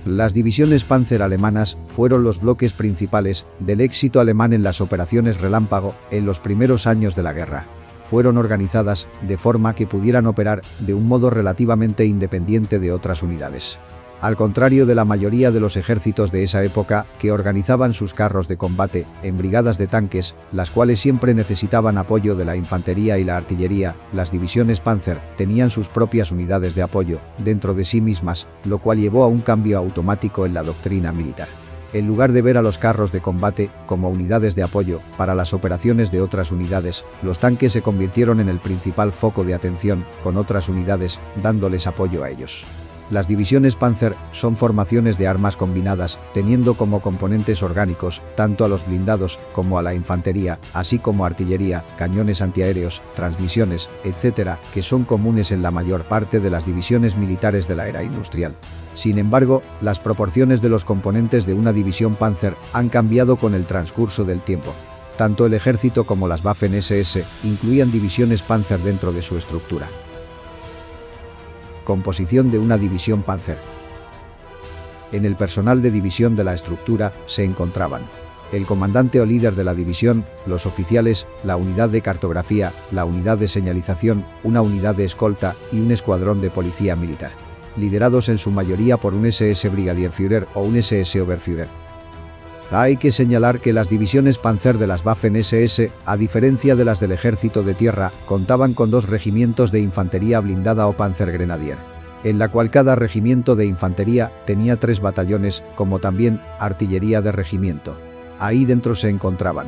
Las divisiones Panzer alemanas fueron los bloques principales del éxito alemán en las operaciones Relámpago en los primeros años de la guerra. Fueron organizadas de forma que pudieran operar de un modo relativamente independiente de otras unidades. Al contrario de la mayoría de los ejércitos de esa época, que organizaban sus carros de combate en brigadas de tanques, las cuales siempre necesitaban apoyo de la infantería y la artillería, las divisiones Panzer tenían sus propias unidades de apoyo dentro de sí mismas, lo cual llevó a un cambio automático en la doctrina militar. En lugar de ver a los carros de combate como unidades de apoyo para las operaciones de otras unidades, los tanques se convirtieron en el principal foco de atención con otras unidades, dándoles apoyo a ellos. Las divisiones Panzer son formaciones de armas combinadas, teniendo como componentes orgánicos tanto a los blindados como a la infantería, así como artillería, cañones antiaéreos, transmisiones, etc., que son comunes en la mayor parte de las divisiones militares de la era industrial. Sin embargo, las proporciones de los componentes de una división Panzer han cambiado con el transcurso del tiempo. Tanto el ejército como las Waffen-SS incluían divisiones Panzer dentro de su estructura. Composición de una división Panzer. En el personal de división de la estructura se encontraban el comandante o líder de la división, los oficiales, la unidad de cartografía, la unidad de señalización, una unidad de escolta y un escuadrón de policía militar, liderados en su mayoría por un SS Brigadierführer o un SS Oberführer. Hay que señalar que las divisiones Panzer de las Waffen-SS, a diferencia de las del ejército de tierra, contaban con 2 regimientos de infantería blindada o Panzergrenadier, en la cual cada regimiento de infantería tenía 3 batallones, como también artillería de regimiento. Ahí dentro se encontraban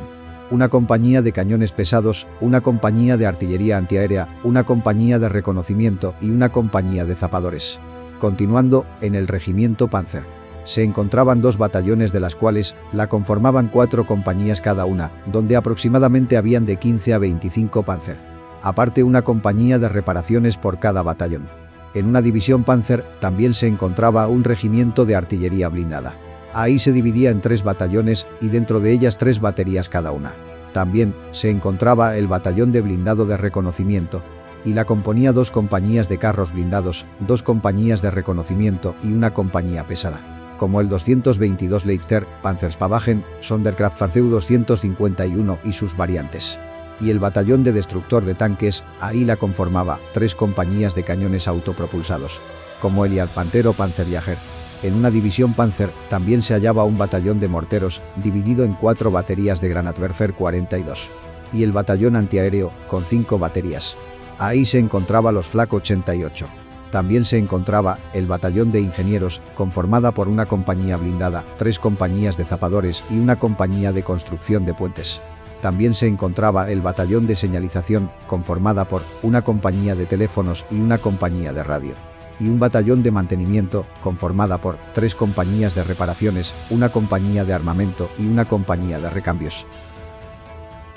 una compañía de cañones pesados, una compañía de artillería antiaérea, una compañía de reconocimiento y una compañía de zapadores. Continuando, en el regimiento Panzer se encontraban 2 batallones, de las cuales la conformaban 4 compañías cada una, donde aproximadamente habían de 15 a 25 Panzer. Aparte, una compañía de reparaciones por cada batallón. En una división Panzer también se encontraba un regimiento de artillería blindada. Ahí se dividía en 3 batallones y dentro de ellas 3 baterías cada una. También se encontraba el batallón de blindado de reconocimiento, y la componía 2 compañías de carros blindados, 2 compañías de reconocimiento y una compañía pesada, como el 222 Leichter, Panzerspavagen, Sonderkraftfahrzeug 251 y sus variantes. Y el batallón de destructor de tanques, ahí la conformaba 3 compañías de cañones autopropulsados, como el Jagdpanther o Panzerjäger. En una división Panzer también se hallaba un batallón de morteros, dividido en 4 baterías de Granatwerfer 42. Y el batallón antiaéreo, con 5 baterías. Ahí se encontraba los Flak 88. También se encontraba el batallón de ingenieros, conformada por una compañía blindada, 3 compañías de zapadores y una compañía de construcción de puentes. También se encontraba el batallón de señalización, conformada por una compañía de teléfonos y una compañía de radio. Y un batallón de mantenimiento, conformada por 3 compañías de reparaciones, una compañía de armamento y una compañía de recambios.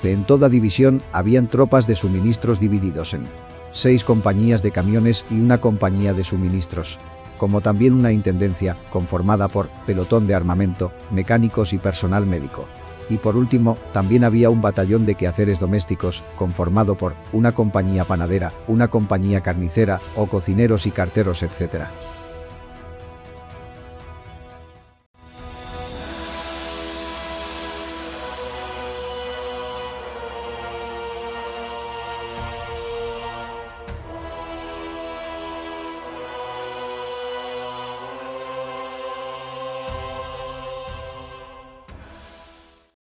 En toda división habían tropas de suministros divididos en 6 compañías de camiones y una compañía de suministros, como también una intendencia, conformada por pelotón de armamento, mecánicos y personal médico. Y por último, también había un batallón de quehaceres domésticos, conformado por una compañía panadera, una compañía carnicera o cocineros y carteros, etc.